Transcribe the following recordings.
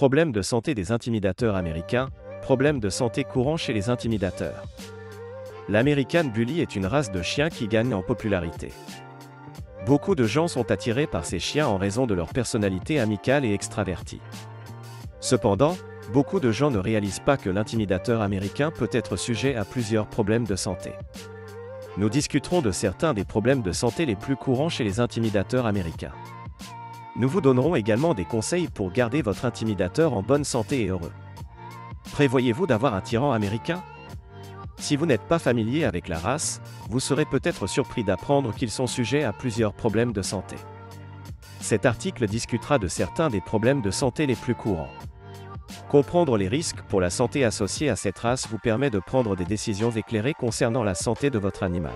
Problème de santé des intimidateurs américains, problème de santé courant chez les intimidateurs. L'American Bully est une race de chiens qui gagne en popularité. Beaucoup de gens sont attirés par ces chiens en raison de leur personnalité amicale et extravertie. Cependant, beaucoup de gens ne réalisent pas que l'intimidateur américain peut être sujet à plusieurs problèmes de santé. Nous discuterons de certains des problèmes de santé les plus courants chez les intimidateurs américains. Nous vous donnerons également des conseils pour garder votre intimidateur en bonne santé et heureux. Prévoyez-vous d'avoir un tyran américain? Si vous n'êtes pas familier avec la race, vous serez peut-être surpris d'apprendre qu'ils sont sujets à plusieurs problèmes de santé. Cet article discutera de certains des problèmes de santé les plus courants. Comprendre les risques pour la santé associés à cette race vous permet de prendre des décisions éclairées concernant la santé de votre animal.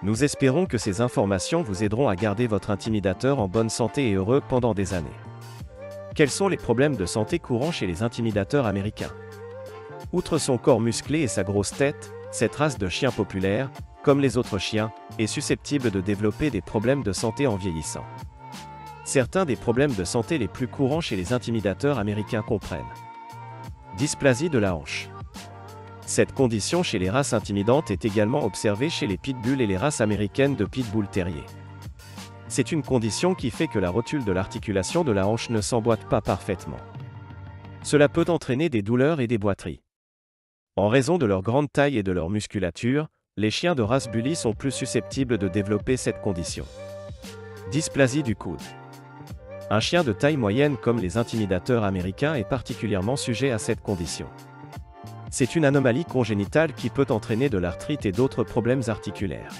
Nous espérons que ces informations vous aideront à garder votre intimidateur en bonne santé et heureux pendant des années. Quels sont les problèmes de santé courants chez les intimidateurs américains? Outre son corps musclé et sa grosse tête, cette race de chiens populaire, comme les autres chiens, est susceptible de développer des problèmes de santé en vieillissant. Certains des problèmes de santé les plus courants chez les intimidateurs américains comprennent: dysplasie de la hanche. Cette condition chez les races intimidantes est également observée chez les pitbulls et les races américaines de pitbull terrier. C'est une condition qui fait que la rotule de l'articulation de la hanche ne s'emboîte pas parfaitement. Cela peut entraîner des douleurs et des boiteries. En raison de leur grande taille et de leur musculature, les chiens de race bully sont plus susceptibles de développer cette condition. Dysplasie du coude. Un chien de taille moyenne comme les intimidateurs américains est particulièrement sujet à cette condition. C'est une anomalie congénitale qui peut entraîner de l'arthrite et d'autres problèmes articulaires.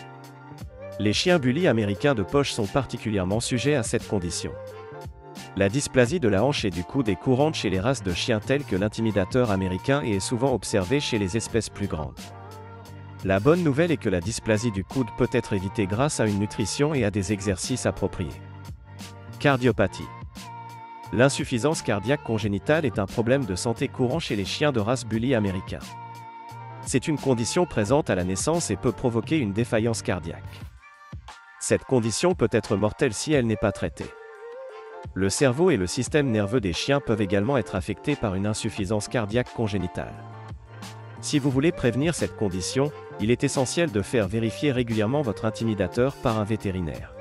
Les chiens bully américains de poche sont particulièrement sujets à cette condition. La dysplasie de la hanche et du coude est courante chez les races de chiens telles que l'intimidateur américain et est souvent observée chez les espèces plus grandes. La bonne nouvelle est que la dysplasie du coude peut être évitée grâce à une nutrition et à des exercices appropriés. Cardiopathie. L'insuffisance cardiaque congénitale est un problème de santé courant chez les chiens de race bully américains. C'est une condition présente à la naissance et peut provoquer une défaillance cardiaque. Cette condition peut être mortelle si elle n'est pas traitée. Le cerveau et le système nerveux des chiens peuvent également être affectés par une insuffisance cardiaque congénitale. Si vous voulez prévenir cette condition, il est essentiel de faire vérifier régulièrement votre intimidateur par un vétérinaire.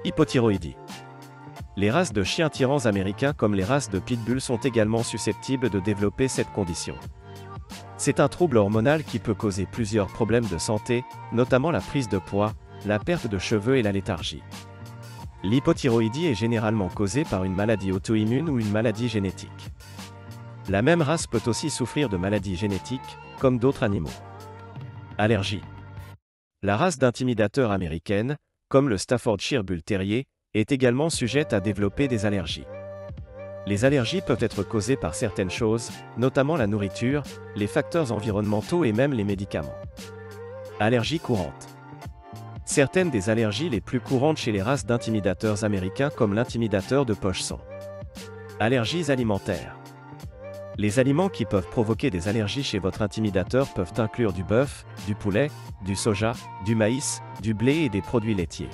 Hypothyroïdie. Les races de chiens tyrans américains comme les races de pitbull sont également susceptibles de développer cette condition. C'est un trouble hormonal qui peut causer plusieurs problèmes de santé, notamment la prise de poids, la perte de cheveux et la léthargie. L'hypothyroïdie est généralement causée par une maladie auto-immune ou une maladie génétique. La même race peut aussi souffrir de maladies génétiques, comme d'autres animaux. Allergie. La race d'intimidateurs américaine, comme le Staffordshire Bull Terrier, est également sujette à développer des allergies. Les allergies peuvent être causées par certaines choses, notamment la nourriture, les facteurs environnementaux et même les médicaments. Allergies courantes. Certaines des allergies les plus courantes chez les races d'intimidateurs américains comme l'intimidateur de poche sont: allergies alimentaires. Les aliments qui peuvent provoquer des allergies chez votre intimidateur peuvent inclure du bœuf, du poulet, du soja, du maïs, du blé et des produits laitiers.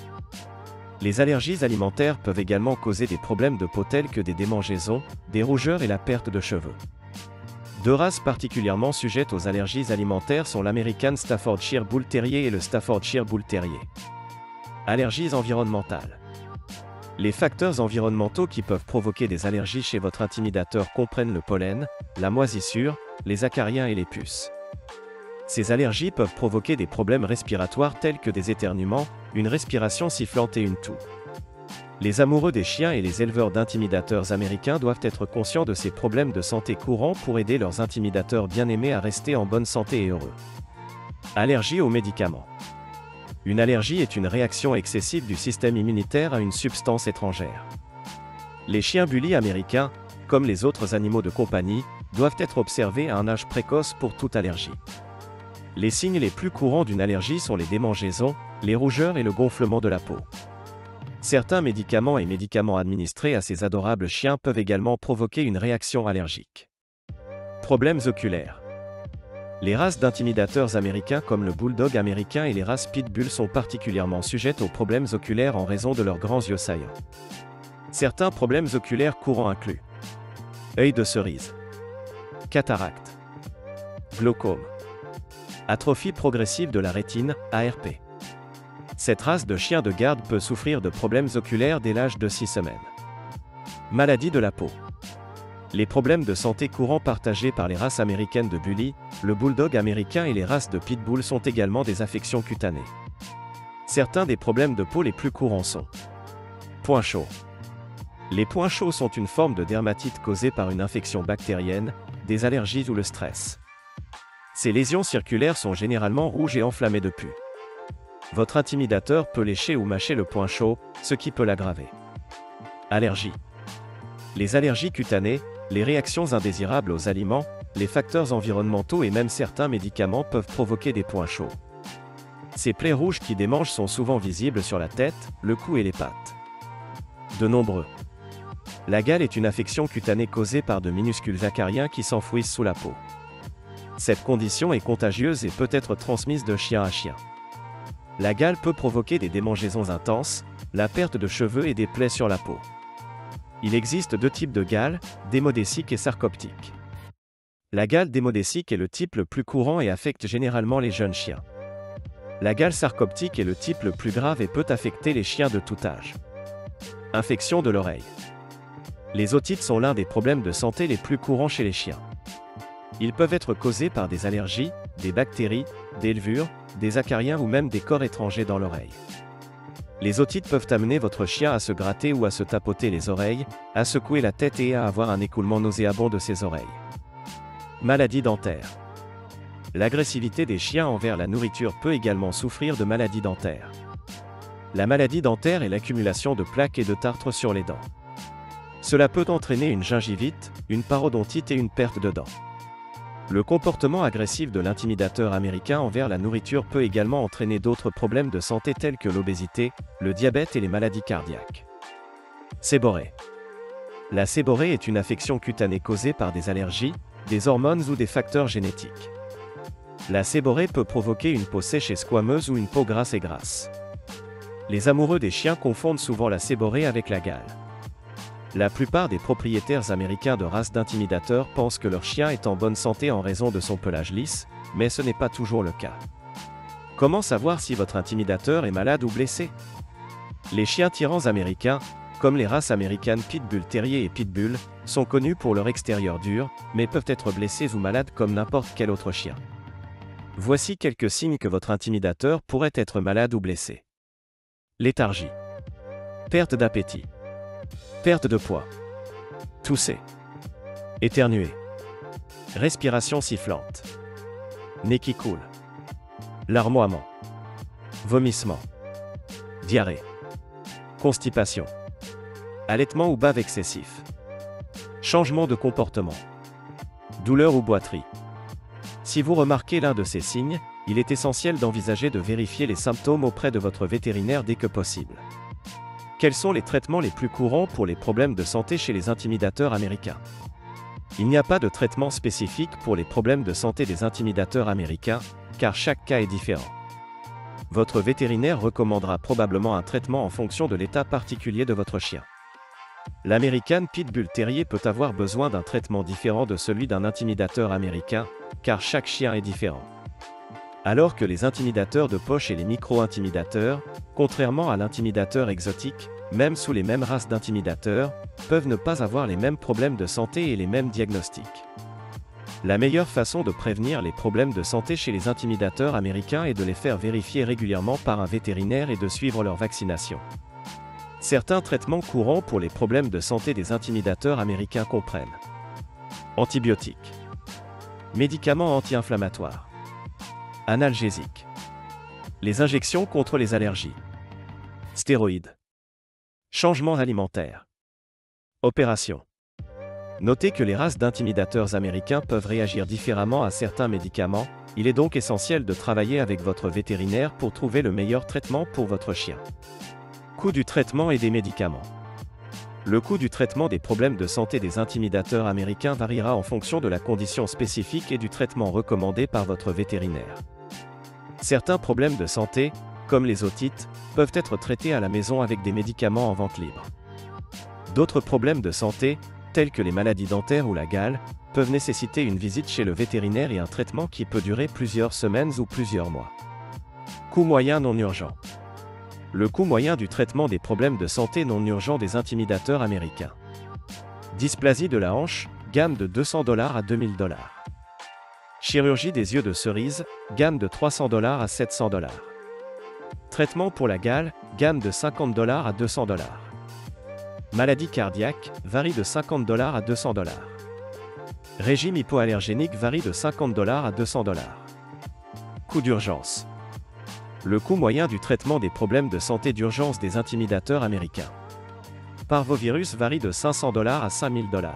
Les allergies alimentaires peuvent également causer des problèmes de peau tels que des démangeaisons, des rougeurs et la perte de cheveux. Deux races particulièrement sujettes aux allergies alimentaires sont l'American Staffordshire Bull Terrier et le Staffordshire Bull Terrier. Allergies environnementales. Les facteurs environnementaux qui peuvent provoquer des allergies chez votre intimidateur comprennent le pollen, la moisissure, les acariens et les puces. Ces allergies peuvent provoquer des problèmes respiratoires tels que des éternuements, une respiration sifflante et une toux. Les amoureux des chiens et les éleveurs d'intimidateurs américains doivent être conscients de ces problèmes de santé courants pour aider leurs intimidateurs bien-aimés à rester en bonne santé et heureux. Allergie aux médicaments. Une allergie est une réaction excessive du système immunitaire à une substance étrangère. Les chiens bully américains, comme les autres animaux de compagnie, doivent être observés à un âge précoce pour toute allergie. Les signes les plus courants d'une allergie sont les démangeaisons, les rougeurs et le gonflement de la peau. Certains médicaments et médicaments administrés à ces adorables chiens peuvent également provoquer une réaction allergique. Problèmes oculaires. Les races d'intimidateurs américains comme le bulldog américain et les races pitbull sont particulièrement sujettes aux problèmes oculaires en raison de leurs grands yeux saillants. Certains problèmes oculaires courants incluent œil de cerise, cataracte, glaucome, atrophie progressive de la rétine, ARP. Cette race de chien de garde peut souffrir de problèmes oculaires dès l'âge de 6 semaines. Maladie de la peau. Les problèmes de santé courants partagés par les races américaines de Bully, le bulldog américain et les races de pitbull sont également des affections cutanées. Certains des problèmes de peau les plus courants sont points chauds. Les points chauds sont une forme de dermatite causée par une infection bactérienne, des allergies ou le stress. Ces lésions circulaires sont généralement rouges et enflammées de pus. Votre intimidateur peut lécher ou mâcher le point chaud, ce qui peut l'aggraver. Allergies. Les allergies cutanées, les réactions indésirables aux aliments, les facteurs environnementaux et même certains médicaments peuvent provoquer des points chauds. Ces plaies rouges qui démangent sont souvent visibles sur la tête, le cou et les pattes. De nombreux. La gale est une affection cutanée causée par de minuscules acariens qui s'enfouissent sous la peau. Cette condition est contagieuse et peut être transmise de chien à chien. La gale peut provoquer des démangeaisons intenses, la perte de cheveux et des plaies sur la peau. Il existe deux types de gale, démodécique et sarcoptique. La gale démodécique est le type le plus courant et affecte généralement les jeunes chiens. La gale sarcoptique est le type le plus grave et peut affecter les chiens de tout âge. Infection de l'oreille. Les otites sont l'un des problèmes de santé les plus courants chez les chiens. Ils peuvent être causés par des allergies, des bactéries, des levures, des acariens ou même des corps étrangers dans l'oreille. Les otites peuvent amener votre chien à se gratter ou à se tapoter les oreilles, à secouer la tête et à avoir un écoulement nauséabond de ses oreilles. Maladie dentaire. L'agressivité des chiens envers la nourriture peut également souffrir de maladies dentaires. La maladie dentaire est l'accumulation de plaques et de tartres sur les dents. Cela peut entraîner une gingivite, une parodontite et une perte de dents. Le comportement agressif de l'intimidateur américain envers la nourriture peut également entraîner d'autres problèmes de santé tels que l'obésité, le diabète et les maladies cardiaques. Séborrhée. La séborrhée est une affection cutanée causée par des allergies, des hormones ou des facteurs génétiques. La séborrhée peut provoquer une peau sèche et squameuse ou une peau grasse et grasse. Les amoureux des chiens confondent souvent la séborrhée avec la gale. La plupart des propriétaires américains de races d'intimidateurs pensent que leur chien est en bonne santé en raison de son pelage lisse, mais ce n'est pas toujours le cas. Comment savoir si votre intimidateur est malade ou blessé? Les chiens tyrans américains, comme les races américaines Pitbull Terrier et Pitbull, sont connus pour leur extérieur dur, mais peuvent être blessés ou malades comme n'importe quel autre chien. Voici quelques signes que votre intimidateur pourrait être malade ou blessé. Léthargie. Perte d'appétit. Perte de poids. Tousser. Éternuer. Respiration sifflante. Nez qui coule. Larmoiement. Vomissement. Diarrhée. Constipation. Allaitement ou bave excessif. Changement de comportement. Douleur ou boiterie. Si vous remarquez l'un de ces signes, il est essentiel d'envisager de vérifier les symptômes auprès de votre vétérinaire dès que possible. Quels sont les traitements les plus courants pour les problèmes de santé chez les intimidateurs américains? Il n'y a pas de traitement spécifique pour les problèmes de santé des intimidateurs américains, car chaque cas est différent. Votre vétérinaire recommandera probablement un traitement en fonction de l'état particulier de votre chien. L'American Pitbull Terrier peut avoir besoin d'un traitement différent de celui d'un intimidateur américain, car chaque chien est différent. Alors que les intimidateurs de poche et les micro-intimidateurs, contrairement à l'intimidateur exotique, même sous les mêmes races d'intimidateurs, peuvent ne pas avoir les mêmes problèmes de santé et les mêmes diagnostics. La meilleure façon de prévenir les problèmes de santé chez les intimidateurs américains est de les faire vérifier régulièrement par un vétérinaire et de suivre leur vaccination. Certains traitements courants pour les problèmes de santé des intimidateurs américains comprennent antibiotiques, médicaments anti-inflammatoires, analgésiques, les injections contre les allergies, stéroïdes, changements alimentaires, opérations. Notez que les races d'intimidateurs américains peuvent réagir différemment à certains médicaments, il est donc essentiel de travailler avec votre vétérinaire pour trouver le meilleur traitement pour votre chien. Coût du traitement et des médicaments. Le coût du traitement des problèmes de santé des intimidateurs américains variera en fonction de la condition spécifique et du traitement recommandé par votre vétérinaire. Certains problèmes de santé, comme les otites, peuvent être traités à la maison avec des médicaments en vente libre. D'autres problèmes de santé, telles que les maladies dentaires ou la gale, peuvent nécessiter une visite chez le vétérinaire et un traitement qui peut durer plusieurs semaines ou plusieurs mois. Coût moyen non urgent. Le coût moyen du traitement des problèmes de santé non urgents des intimidateurs américains. Dysplasie de la hanche, gamme de $200 à $2000. Chirurgie des yeux de cerise, gamme de $300 à $700. Traitement pour la gale, gamme de $50 à $200. Maladie cardiaque, varie de $50 à $200. Régime hypoallergénique varie de $50 à $200. Coût d'urgence. Le coût moyen du traitement des problèmes de santé d'urgence des intimidateurs américains. Parvovirus varie de $500 à $5000.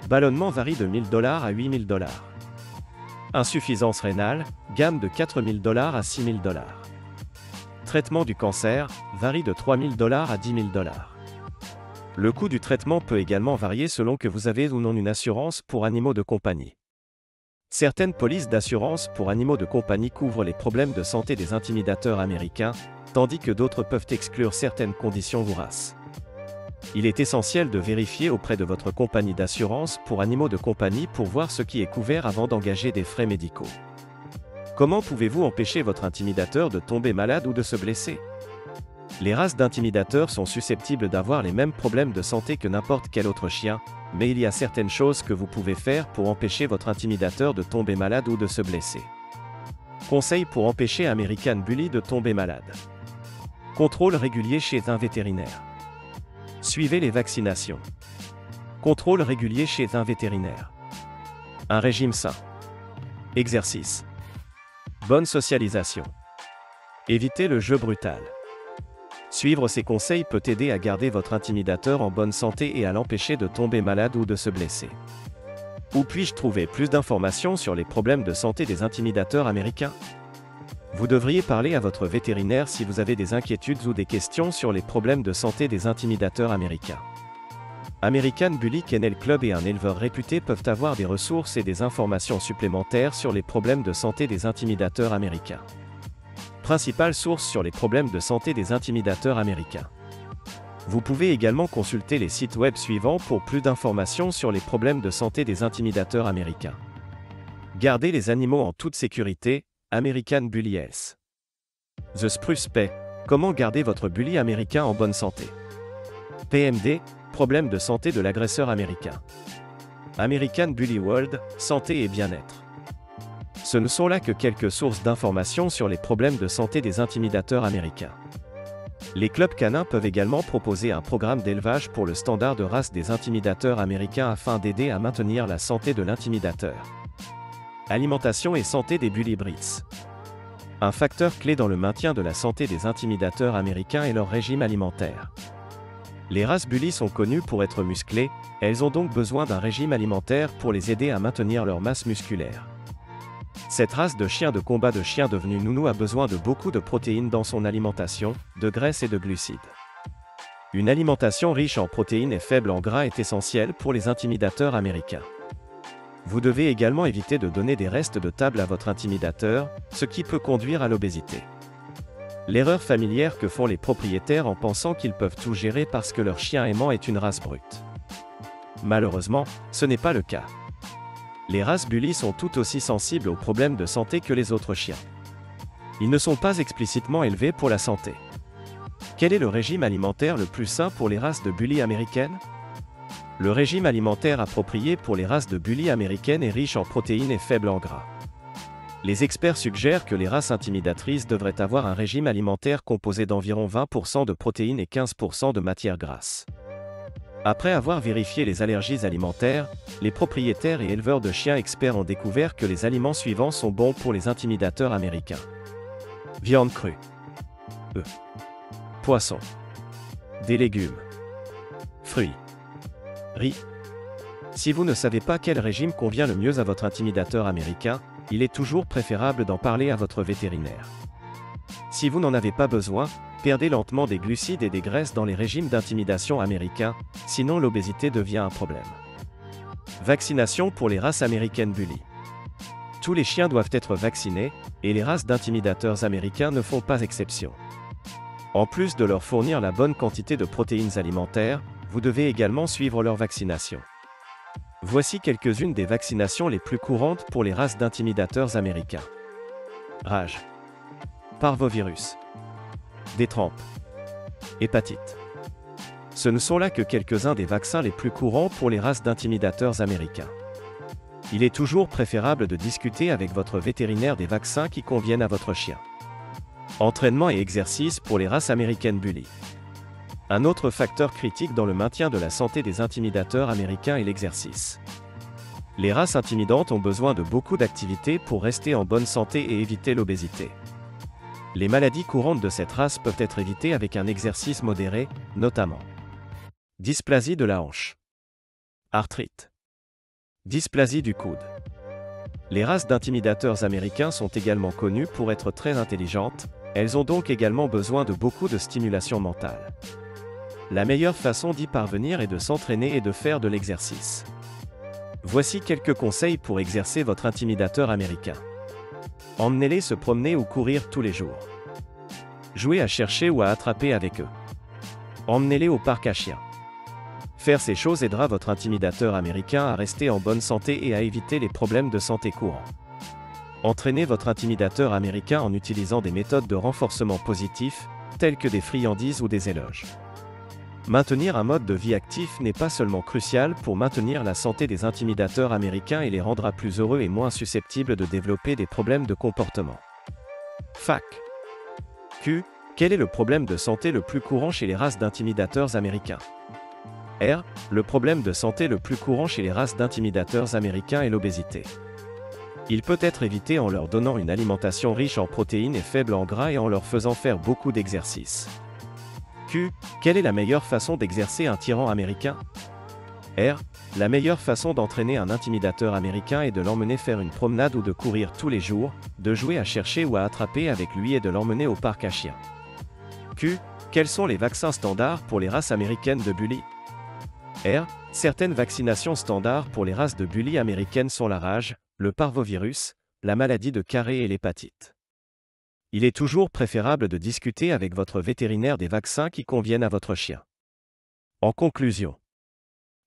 Ballonnement varie de $1000 à $8000. Insuffisance rénale, gamme de $4000 à $6000. Traitement du cancer, varie de $3000 à $10 000. Le coût du traitement peut également varier selon que vous avez ou non une assurance pour animaux de compagnie. Certaines polices d'assurance pour animaux de compagnie couvrent les problèmes de santé des intimidateurs américains, tandis que d'autres peuvent exclure certaines conditions ou races. Il est essentiel de vérifier auprès de votre compagnie d'assurance pour animaux de compagnie pour voir ce qui est couvert avant d'engager des frais médicaux. Comment pouvez-vous empêcher votre intimidateur de tomber malade ou de se blesser? Les races d'intimidateurs sont susceptibles d'avoir les mêmes problèmes de santé que n'importe quel autre chien, mais il y a certaines choses que vous pouvez faire pour empêcher votre intimidateur de tomber malade ou de se blesser. Conseils pour empêcher American Bully de tomber malade. Contrôle régulier chez un vétérinaire. Suivez les vaccinations. Contrôle régulier chez un vétérinaire. Un régime sain. Exercice. Bonne socialisation. Évitez le jeu brutal. Suivre ces conseils peut aider à garder votre intimidateur en bonne santé et à l'empêcher de tomber malade ou de se blesser. Où puis-je trouver plus d'informations sur les problèmes de santé des intimidateurs américains? Vous devriez parler à votre vétérinaire si vous avez des inquiétudes ou des questions sur les problèmes de santé des intimidateurs américains. American Bully Kennel Club et un éleveur réputé peuvent avoir des ressources et des informations supplémentaires sur les problèmes de santé des intimidateurs américains. Principale source sur les problèmes de santé des intimidateurs américains. Vous pouvez également consulter les sites web suivants pour plus d'informations sur les problèmes de santé des intimidateurs américains. Gardez les animaux en toute sécurité, American Bully Health. The Spruce Pet, comment garder votre bully américain en bonne santé? PMD, problème de santé de l'agresseur américain. American Bully World, santé et bien-être. Ce ne sont là que quelques sources d'informations sur les problèmes de santé des intimidateurs américains. Les clubs canins peuvent également proposer un programme d'élevage pour le standard de race des intimidateurs américains afin d'aider à maintenir la santé de l'intimidateur. Alimentation et santé des bully breeds. Un facteur clé dans le maintien de la santé des intimidateurs américains est leur régime alimentaire. Les races bully sont connues pour être musclées, elles ont donc besoin d'un régime alimentaire pour les aider à maintenir leur masse musculaire. Cette race de chiens de combat de chiens devenus nounous a besoin de beaucoup de protéines dans son alimentation, de graisse et de glucides. Une alimentation riche en protéines et faible en gras est essentielle pour les intimidateurs américains. Vous devez également éviter de donner des restes de table à votre intimidateur, ce qui peut conduire à l'obésité. L'erreur familière que font les propriétaires en pensant qu'ils peuvent tout gérer parce que leur chien aimant est une race brute. Malheureusement, ce n'est pas le cas. Les races bully sont tout aussi sensibles aux problèmes de santé que les autres chiens. Ils ne sont pas explicitement élevés pour la santé. Quel est le régime alimentaire le plus sain pour les races de bully américaines? Le régime alimentaire approprié pour les races de bully américaines est riche en protéines et faible en gras. Les experts suggèrent que les races intimidatrices devraient avoir un régime alimentaire composé d'environ 20% de protéines et 15% de matières grasses. Après avoir vérifié les allergies alimentaires, les propriétaires et éleveurs de chiens experts ont découvert que les aliments suivants sont bons pour les intimidateurs américains. Viande crue. Poisson. Des légumes. Fruits. Riz. Si vous ne savez pas quel régime convient le mieux à votre intimidateur américain, il est toujours préférable d'en parler à votre vétérinaire. Si vous n'en avez pas besoin, perdez lentement des glucides et des graisses dans les régimes d'intimidation américains, sinon l'obésité devient un problème. Vaccination pour les races américaines bully. Tous les chiens doivent être vaccinés, et les races d'intimidateurs américains ne font pas exception. En plus de leur fournir la bonne quantité de protéines alimentaires, vous devez également suivre leur vaccination. Voici quelques-unes des vaccinations les plus courantes pour les races d'intimidateurs américains. Rage. Parvovirus. Détrempe. Hépatite. Ce ne sont là que quelques-uns des vaccins les plus courants pour les races d'intimidateurs américains. Il est toujours préférable de discuter avec votre vétérinaire des vaccins qui conviennent à votre chien. Entraînement et exercice pour les races américaines bully. Un autre facteur critique dans le maintien de la santé des intimidateurs américains est l'exercice. Les races intimidantes ont besoin de beaucoup d'activité pour rester en bonne santé et éviter l'obésité. Les maladies courantes de cette race peuvent être évitées avec un exercice modéré, notamment dysplasie de la hanche, arthrite, dysplasie du coude. Les races d'intimidateurs américains sont également connues pour être très intelligentes, elles ont donc également besoin de beaucoup de stimulation mentale. La meilleure façon d'y parvenir est de s'entraîner et de faire de l'exercice. Voici quelques conseils pour exercer votre intimidateur américain. Emmenez-les se promener ou courir tous les jours. Jouez à chercher ou à attraper avec eux. Emmenez-les au parc à chiens. Faire ces choses aidera votre intimidateur américain à rester en bonne santé et à éviter les problèmes de santé courants. Entraînez votre intimidateur américain en utilisant des méthodes de renforcement positif, telles que des friandises ou des éloges. Maintenir un mode de vie actif n'est pas seulement crucial pour maintenir la santé des intimidateurs américains et les rendra plus heureux et moins susceptibles de développer des problèmes de comportement. Fac. Q. Quel est le problème de santé le plus courant chez les races d'intimidateurs américains? R. Le problème de santé le plus courant chez les races d'intimidateurs américains est l'obésité. Il peut être évité en leur donnant une alimentation riche en protéines et faible en gras et en leur faisant faire beaucoup d'exercices. Q. Quelle est la meilleure façon d'exercer un tyran américain? R. La meilleure façon d'entraîner un intimidateur américain est de l'emmener faire une promenade ou de courir tous les jours, de jouer à chercher ou à attraper avec lui et de l'emmener au parc à chiens. Q. Quels sont les vaccins standards pour les races américaines de bully? R. Certaines vaccinations standards pour les races de bully américaines sont la rage, le parvovirus, la maladie de Carré et l'hépatite. Il est toujours préférable de discuter avec votre vétérinaire des vaccins qui conviennent à votre chien. En conclusion,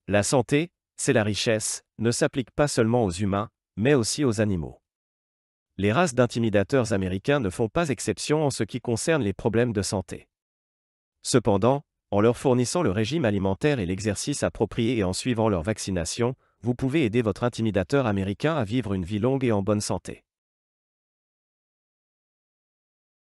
la santé, c'est la richesse, ne s'applique pas seulement aux humains, mais aussi aux animaux. Les races d'intimidateurs américains ne font pas exception en ce qui concerne les problèmes de santé. Cependant, en leur fournissant le régime alimentaire et l'exercice approprié et en suivant leur vaccination, vous pouvez aider votre intimidateur américain à vivre une vie longue et en bonne santé.